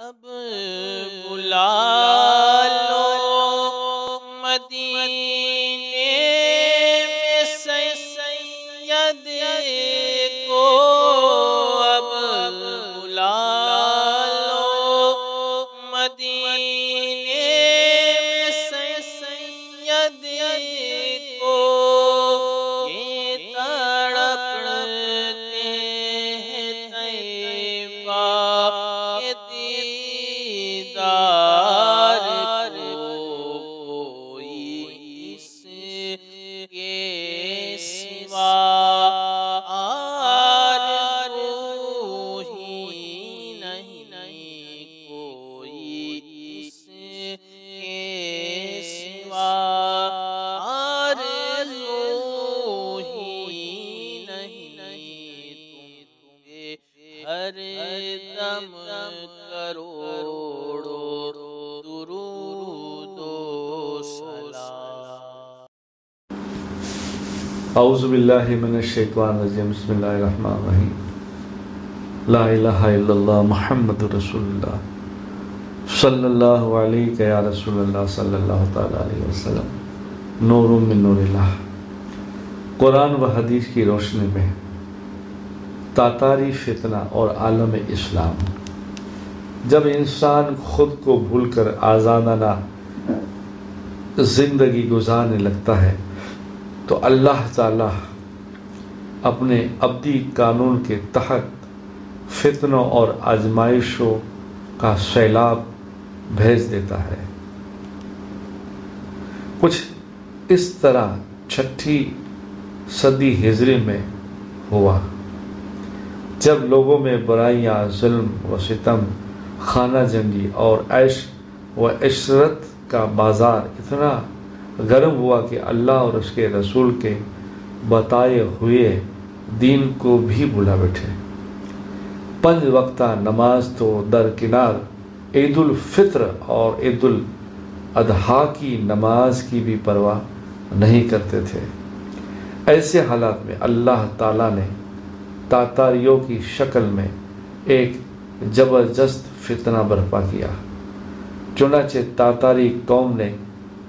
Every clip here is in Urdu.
اب بلا لو مدینے میں سید کو، اب بلا لو مدینے میں سید کو، یہ تڑپتے ہیں طیبہ کے دیدار کو، کوئی اس کے سوا آرزو ہی نہیں، کوئی اس کے سوا آرزو ہی نہیں، تم ہر دم کروڑوں درود و سلام۔ اعوذ باللہ من الشیطان الرجیم، بسم اللہ الرحمن الرحیم۔ لا الہ الا اللہ محمد رسول اللہ، صلی اللہ علیہ یا رسول اللہ صلی اللہ تعالی علیہ وسلم، نور من نور اللہ۔ قرآن و حدیث کی روشنی میں تاتاری فتنہ اور عالم اسلام۔ جب انسان خود کو بھول کر آزادانہ زندگی گزارنے لگتا ہے تو اللہ تعالی اپنے ابدی قانون کے تحت فتنوں اور آزمائشوں کا سیلاب بھیج دیتا ہے۔ کچھ اس طرح چھٹی صدی ہجری میں ہوا، جب لوگوں میں برائیاں، ظلم و ستم، خانہ جنگی اور عیش و عشرت کا بازار اتنا گرم ہوا کہ اللہ اور اس کے رسول کے بتائے ہوئے دین کو بھی بھلا بیٹھے۔ 5 وقتہ نماز تو درکنار، عید الفطر اور عید الاضحیٰ کی نماز کی بھی پرواہ نہیں کرتے تھے۔ ایسے حالات میں اللہ تعالیٰ نے تاتاریوں کی شکل میں ایک زبردست فتنہ برپا کیا۔ چنانچہ تاتاری قوم نے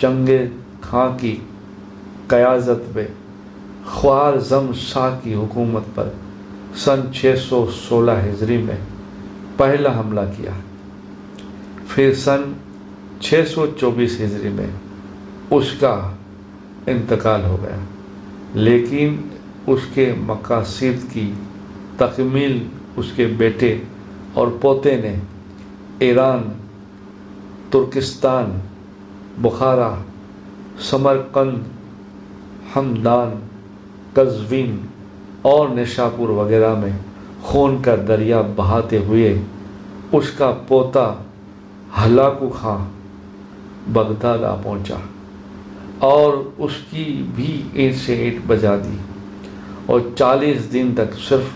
چنگیز خان کی قیادت میں خوارزم شاہ کی حکومت پر سن 616 ہجری میں پہلا حملہ کیا۔ پھر سن 624 ہجری میں اس کا انتقال ہو گیا، لیکن اس کے مقاصد کی تکمیل اس کے بیٹے اور پوتے نے ایران، ترکستان، بخارا، سمرقند، ہمدان، قزوین اور نیشاپور وغیرہ میں خون کا دریا بہاتے ہوئے اس کا پوتا ہلاکو خان بغداد آ پہنچا اور اس کی بھی اینٹ سے اینٹ بجا دی، اور 40 دن تک صرف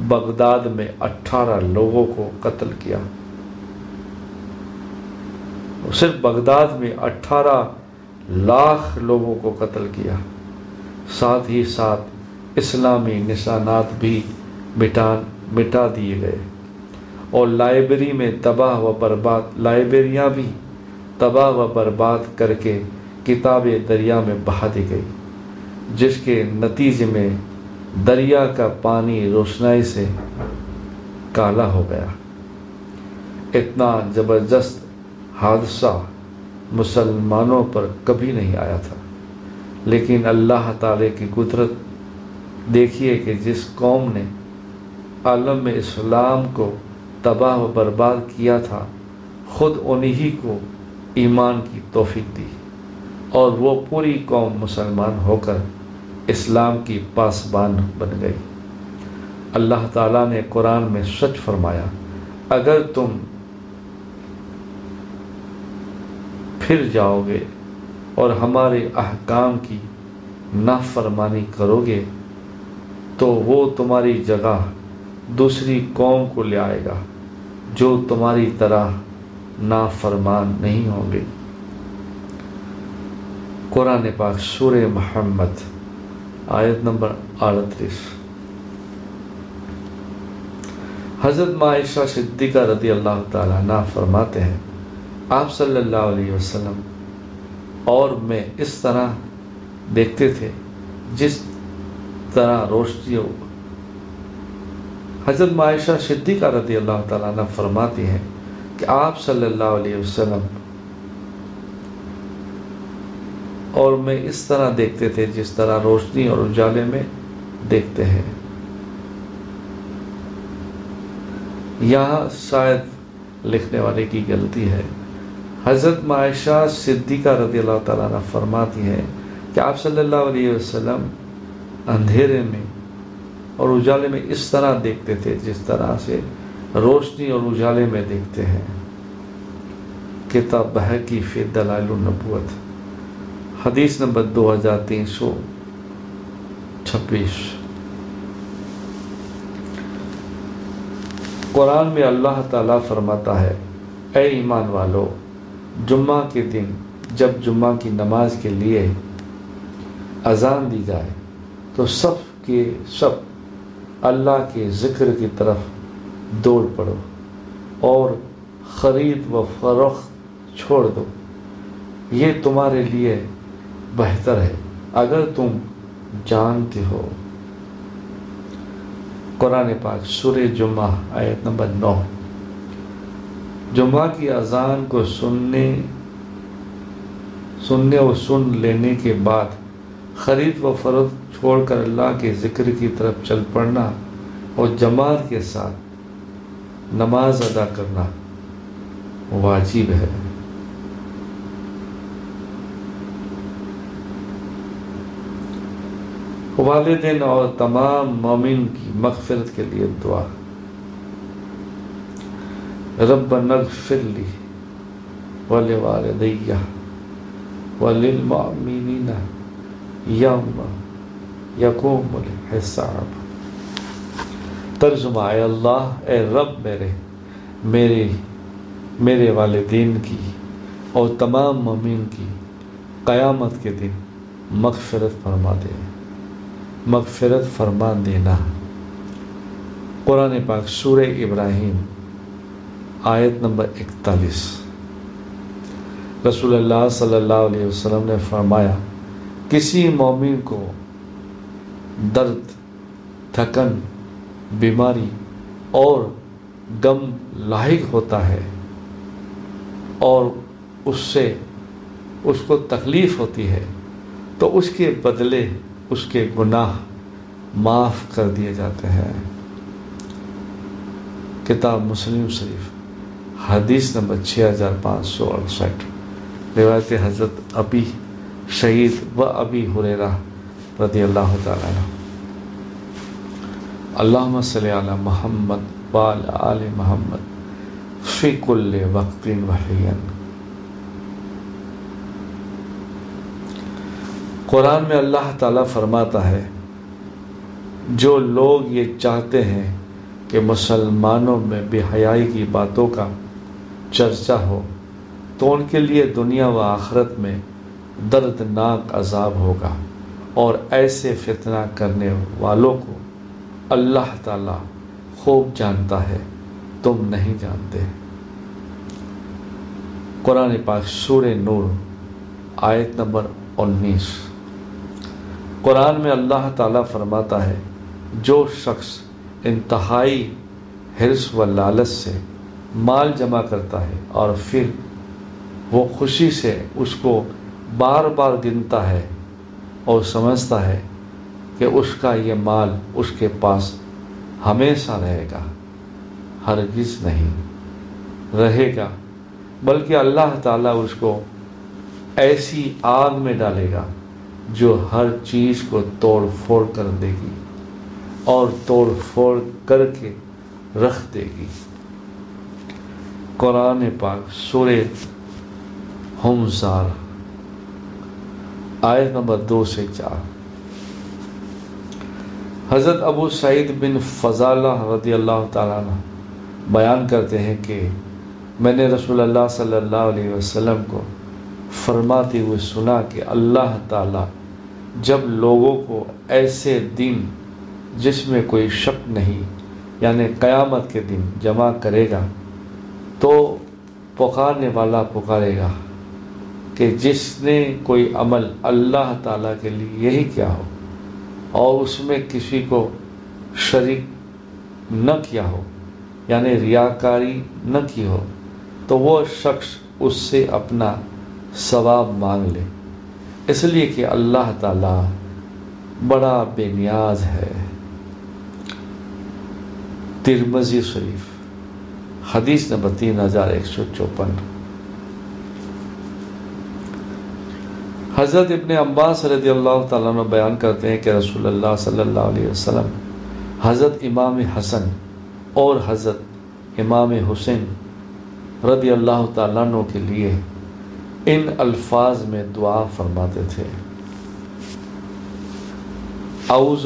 بغداد میں 18 لوگوں کو قتل کیا۔ صرف بغداد میں 18 لاکھ لوگوں کو قتل کیا۔ ساتھ ہی ساتھ اسلامی نشانات بھی مٹا دیے گئے، اور لائبریریاں بھی تباہ و برباد کر کے کتابیں دریا میں بہا دی گئی، جس کے نتیجے میں دریا کا پانی روشنائی سے کالا ہو گیا۔ اتنا زبردست حادثہ مسلمانوں پر کبھی نہیں آیا تھا، لیکن اللہ تعالی کی قدرت دیکھیے کہ جس قوم نے عالم اسلام کو تباہ و برباد کیا تھا، خود انہی کو ایمان کی توفیق دی، اور وہ پوری قوم مسلمان ہو کر اسلام کی پاسبان بن گئی۔ اللہ تعالیٰ نے قرآن میں سچ فرمایا، اگر تم پھر جاؤ گے اور ہمارے احکام کی نافرمانی کرو گے تو وہ تمہاری جگہ دوسری قوم کو لے آئے گا جو تمہاری طرح نافرمان نہیں ہوں گے۔ قرآن پاک سورہ محمد آیت نمبر 38۔ حضرت عائشہ صدیقہ رضی اللہ تعالیٰ عنہ فرماتے ہیں آپ صلی اللہ علیہ وسلم اور میں اس طرح دیکھتے تھے جس طرح روشنی ہو۔ حضرت عائشہ صدیقہ رضی اللہ تعالیٰ عنہ فرماتی ہیں کہ آپ صلی اللہ علیہ وسلم اور میں اس طرح دیکھتے تھے جس طرح روشنی اور اجالے میں دیکھتے ہیں۔ یہاں شاید لکھنے والے کی غلطی ہے۔ حضرت عائشہ صدیقہ رضی اللہ تعالیٰ عنہ فرماتی ہیں کہ آپ صلی اللہ علیہ وسلم اندھیرے میں اور اجالے میں اس طرح دیکھتے تھے جس طرح سے روشنی اور اجالے میں دیکھتے ہیں۔ کتاب بہقی فی دلائل النبوت، حدیث نمبر 2326۔ قرآن میں اللہ تعالیٰ فرماتا ہے اے ایمان والو، جمعہ کے دن جب جمعہ کی نماز کے لیے اذان دی جائے تو سب کے سب اللہ کے ذکر کی طرف دوڑ پڑو اور خرید و فروخت چھوڑ دو، یہ تمہارے لیے بہتر ہے اگر تم جانتے ہو۔ قرآن پاک سورہ جمعہ آیت نمبر 9۔ جمعہ کی اذان کو سننے و سن لینے کے بعد خرید و فروخت چھوڑ کر اللہ کے ذکر کی طرف چل پڑنا اور جماعت کے ساتھ نماز ادا کرنا واجب ہے۔ والدین اور تمام مومن کی مغفرت کے لیے دعا۔ ربنا اغفر لی ولوالدی وللمؤمنین یوم یقوم الحساب۔ ترجمہ، اے اللہ، اے رب میرے والدین کی اور تمام مومن کی قیامت کے دن مغفرت فرما دے، مغفرت فرما دینا۔ قرآن پاک سورہ ابراہیم آیت نمبر 41۔ رسول اللہ صلی اللہ علیہ وسلم نے فرمایا کسی مومن کو درد، تھکن، بیماری اور غم لاحق ہوتا ہے اور اس کو تکلیف ہوتی ہے تو اس کے بدلے اس کے گناہ معاف کر دیے جاتے ہیں۔ کتاب مسلم شریف، حدیث نمبر 6568، روایت حضرت ابی شہید و ابی ہریرہ رضی اللہ تعالیٰ عنہ۔ اللہم صلی علی محمد وعلی آل محمد فی کل وقت و حین۔ قرآن میں اللہ تعالیٰ فرماتا ہے جو لوگ یہ چاہتے ہیں کہ مسلمانوں میں بے حیائی کی باتوں کا چرچا ہو تو ان کے لیے دنیا و آخرت میں دردناک عذاب ہوگا، اور ایسے فتنہ کرنے والوں کو اللہ تعالیٰ خوب جانتا ہے، تم نہیں جانتے۔ قرآن پاک سورہ نور آیت نمبر 19۔ قرآن میں اللہ تعالیٰ فرماتا ہے جو شخص انتہائی حرص و لالچ سے مال جمع کرتا ہے اور پھر وہ خوشی سے اس کو بار بار گنتا ہے اور سمجھتا ہے کہ اس کا یہ مال اس کے پاس ہمیشہ رہے گا، ہرگز نہیں رہے گا، بلکہ اللہ تعالیٰ اس کو ایسی آگ میں ڈالے گا جو ہر چیز کو توڑ پھوڑ کر دے گی اور توڑ پھوڑ کر کے رکھ دے گی۔ قرآن پاک سورہ ہمزہ آیت نمبر 2 سے 4۔ حضرت ابو سعید بن فضالہ رضی اللہ تعالیٰ عنہ بیان کرتے ہیں کہ میں نے رسول اللہ صلی اللہ علیہ وسلم کو فرماتے ہوئے سنا کہ اللہ تعالیٰ جب لوگوں کو ایسے دن جس میں کوئی شک نہیں یعنی قیامت کے دن جمع کرے گا تو پکارنے والا پکارے گا کہ جس نے کوئی عمل اللہ تعالیٰ کے لیے یہی کیا ہو اور اس میں کسی کو شریک نہ کیا ہو، یعنی ریاکاری نہ کی ہو، تو وہ شخص اس سے اپنا ثواب مانگ لے، اس لیے کہ اللہ تعالیٰ بڑا بے نیاز ہے۔ ترمذی شریف حدیث نمبر 3154۔ حضرت ابن عباس رضی اللہ تعالیٰ عنہ بیان کرتے ہیں کہ رسول اللہ صلی اللہ علیہ وسلم حضرت امام حسن اور حضرت امام حسین رضی اللہ تعالیٰ عنہ کے لیے ان الفاظ میں دعا فرماتے تھے: اعوذ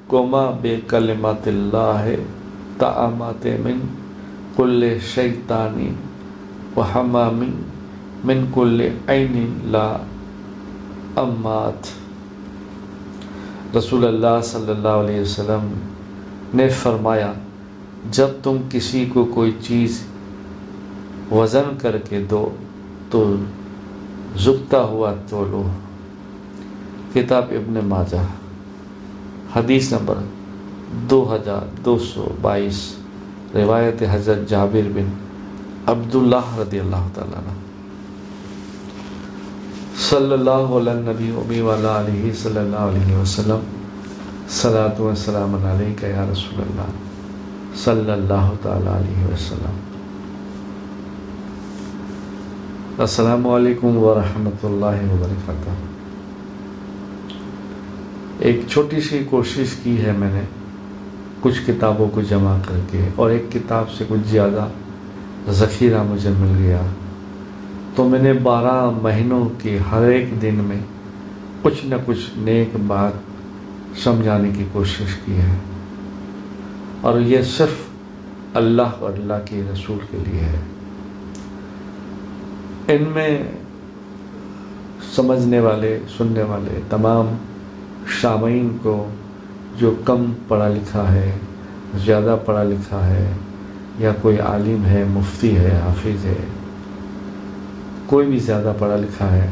کما بکلمات اللہ التامات من کل شیطان وحمام من کل عین لا امات۔ رسول اللہ صلی اللہ علیہ وسلم نے فرمایا، جب تم کسی کو کوئی چیز وزن کر کے دو تو جھکتا ہوا تولو۔ کتاب ابن ماجہ حدیث نمبر 2222، روایت حضرت جابر بن عبداللہ رضی اللہ تعالیٰ عنہ۔ صلی اللہ علی النبی امی وعلی آلہ صلی اللہ علیہ وسلم، صلاۃ و سلام علیک یا رسول اللہ صلی اللہ تعالیٰ علیہ وسلم۔ السلام علیکم ورحمۃ اللہ وبرکاتہ۔ ایک چھوٹی سی کوشش کی ہے میں نے کچھ کتابوں کو جمع کر کے، اور ایک کتاب سے کچھ زیادہ ذخیرہ مجھے مل گیا، تو میں نے 12 مہینوں کے ہر ایک دن میں کچھ نہ کچھ نیک بات سمجھانے کی کوشش کی ہے، اور یہ صرف اللہ اور اللہ کے رسول کے لیے ہے۔ ان میں سمجھنے والے، سننے والے تمام سامعین کو جو کم پڑھا لکھا ہے، زیادہ پڑھا لکھا ہے، یا کوئی عالم ہے، مفتی ہے، حافظ ہے، کوئی بھی زیادہ پڑھا لکھا ہے،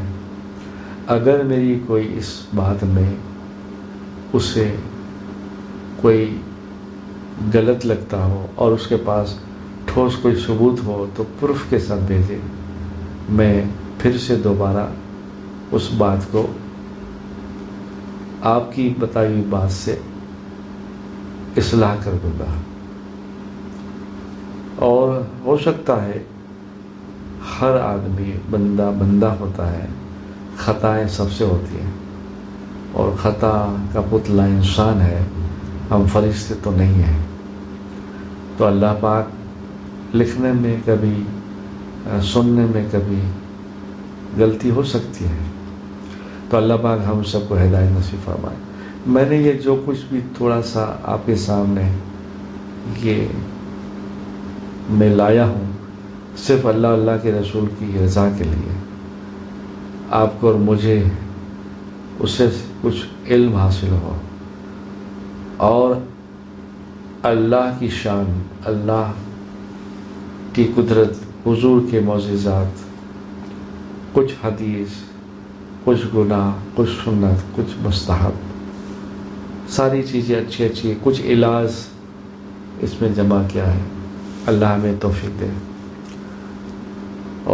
اگر میری کوئی اس بات میں اسے کوئی غلط لگتا ہو اور اس کے پاس ٹھوس کوئی ثبوت ہو تو پروف کے ساتھ بھیجے، میں پھر سے دوبارہ اس بات کو آپ کی بتائی ہوئی بات سے اصلاح کر دوں گا۔ اور ہو سکتا ہے ہر آدمی بندہ ہوتا ہے، خطائیں سب سے ہوتی ہیں، اور خطا کا پتلا انسان ہے، ہم فرشتے تو نہیں ہیں۔ تو اللہ پاک لکھنے میں کبھی، سننے میں کبھی غلطی ہو سکتی ہے، تو اللہ پاک ہم سب کو ہدایت نصیب فرمائے۔ میں نے یہ جو کچھ بھی تھوڑا سا آپ کے سامنے یہ میں لایا ہوں، صرف اللہ کے رسول کی رضا کے لیے، آپ کو اور مجھے اس سے کچھ علم حاصل ہو، اور اللہ کی شان، اللہ کی قدرت، حضور کے معجزات، کچھ حدیث، کچھ گناہ، کچھ سنت، کچھ مستحب، ساری چیزیں اچھی اچھی، کچھ علاج اس میں جمع کیا ہے۔ اللہ ہمیں توفیق دے،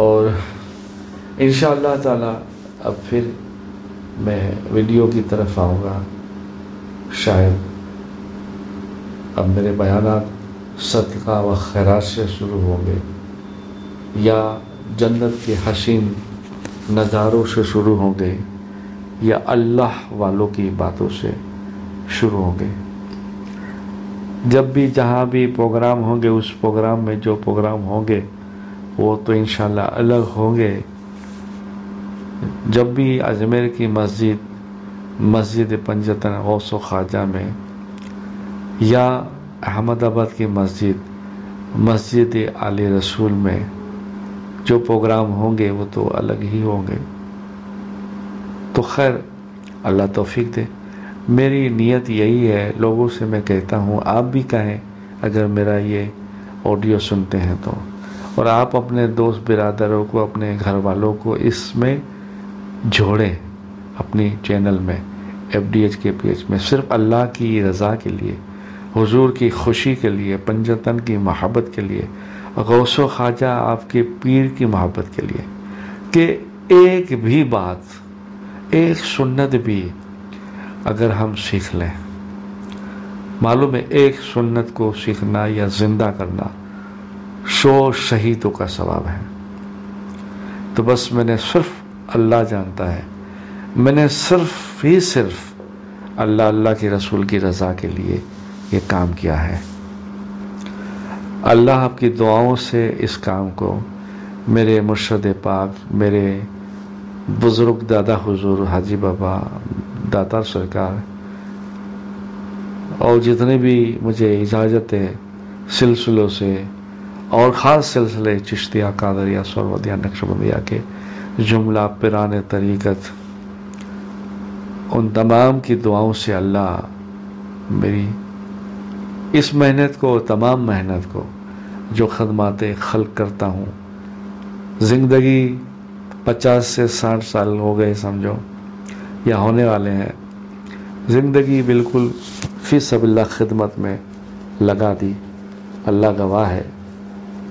اور انشاءاللہ تعالی اب پھر میں ویڈیو کی طرف آؤں گا۔ شاید اب میرے بیانات صدقہ و خیرات سے شروع ہوں گے، یا جنت کے حسین نظاروں سے شروع ہوں گے، یا اللہ والوں کی باتوں سے شروع ہوں گے۔ جب بھی جہاں بھی پروگرام ہوں گے، اس پروگرام میں جو پروگرام ہوں گے وہ تو انشاءاللہ الگ ہوں گے۔ جب بھی اجمیر کی مسجد پنجتن غوث و خواجہ میں، یا احمد آباد کی مسجد علی رسول میں جو پروگرام ہوں گے وہ تو الگ ہی ہوں گے۔ تو خیر، اللہ توفیق دے۔ میری نیت یہی ہے، لوگوں سے میں کہتا ہوں، آپ بھی کہیں اگر میرا یہ آڈیو سنتے ہیں تو، اور آپ اپنے دوست برادروں کو، اپنے گھر والوں کو اس میں جوڑیں، اپنی چینل میں، FDH کے پیج میں، صرف اللہ کی رضا کے لیے، حضور کی خوشی کے لیے، پنجتن کی محبت کے لیے، غوث و خواجہ آپ کے پیر کی محبت کے لیے، کہ ایک بھی بات، ایک سنت بھی اگر ہم سیکھ لیں، معلوم ہے ایک سنت کو سیکھنا یا زندہ کرنا 100 شہیدوں کا ثواب ہے۔ تو بس میں نے صرف، اللہ جانتا ہے، میں نے صرف اللہ کے رسول کی رضا کے لیے یہ کام کیا ہے۔ اللہ آپ کی دعاؤں سے اس کام کو، میرے مرشد پاک، میرے بزرگ دادا حضور حاجی بابا داتار سرکار، اور جتنے بھی مجھے اجازت ہے سلسلوں سے، اور خاص سلسلے چشتیہ، قادریہ، سہروردیہ، نقشبندیہ کے جملہ پیران طریقت، ان تمام کی دعاؤں سے اللہ میری اس محنت کو، تمام محنت کو جو خدمات خلق کرتا ہوں، زندگی 50 سے 60 سال ہو گئے سمجھو، یا ہونے والے ہیں، زندگی بالکل فی سبیل اللہ خدمت میں لگا دی، اللہ گواہ ہے،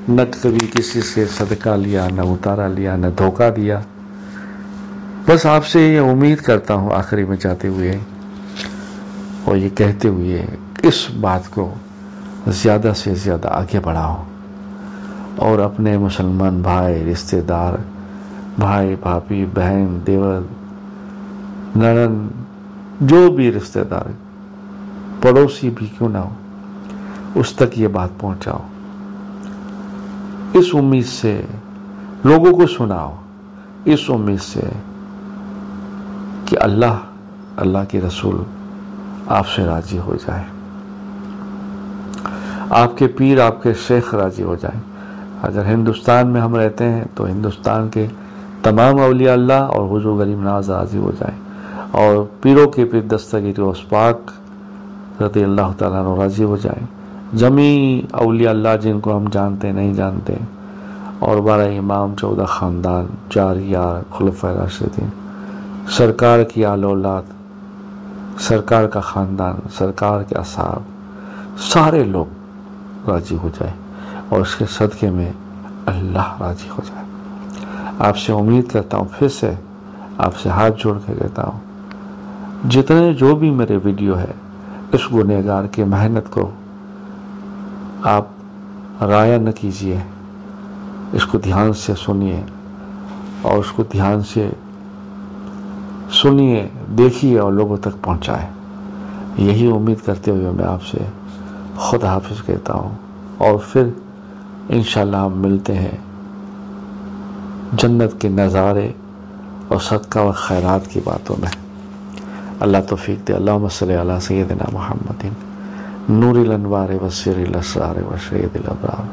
نہ کبھی کسی سے صدقہ لیا، نہ اتارا لیا، نہ دھوکہ دیا۔ بس آپ سے یہ امید کرتا ہوں آخری میں جاتے ہوئے، اور یہ کہتے ہوئے، اس بات کو زیادہ سے زیادہ آگے بڑھاؤ، اور اپنے مسلمان بھائی، رشتہ دار، بھائی، بھابھی، بہن، دیور، ننن، جو بھی رشتہ دار، پڑوسی بھی کیوں نہ ہو، اس تک یہ بات پہنچاؤ، اس امید سے لوگوں کو سناؤ، اس امید سے کہ اللہ کے رسول آپ سے راضی ہو جائے، آپ کے پیر، آپ کے شیخ راضی ہو جائیں۔ اگر ہندوستان میں ہم رہتے ہیں تو ہندوستان کے تمام اولیاء اللہ اور حضور غریب نواز راضی ہو جائیں، اور پیروں کے پیر دستگیر غوث پاک رضی اللہ تعالیٰ عنہ راضی ہو جائیں، جمیع اولیاء اللہ جن کو ہم جانتے نہیں جانتے، اور 12 امام، 14 خاندان، 4 یار، خلفائے راشدین، سرکار کی آل اولاد، سرکار کا خاندان، سرکار کے اصحاب، سارے لوگ راضی ہو جائے، اور اس کے صدقے میں اللہ راضی ہو جائے۔ آپ سے امید کرتا ہوں، پھر سے آپ سے ہاتھ جوڑ کے کہتا ہوں، جتنے جو بھی میرے ویڈیو ہے، اس گنہگار کی محنت کو آپ رائع نہ کیجیے، اس کو دھیان سے سنیے، اور اس کو دھیان سے سنیے، دیکھیے، اور لوگوں تک پہنچائے۔ یہی امید کرتے ہوئے میں آپ سے خدا حافظ کہتا ہوں، اور پھر انشاءاللہ ہم ملتے ہیں جنت کے نظارے اور صدقہ و خیرات کی باتوں میں۔ اللہ توفیق دے۔ اللہم صلی علی سیدنا محمد نور الانوار و سر الاسرار و شہید الابرار۔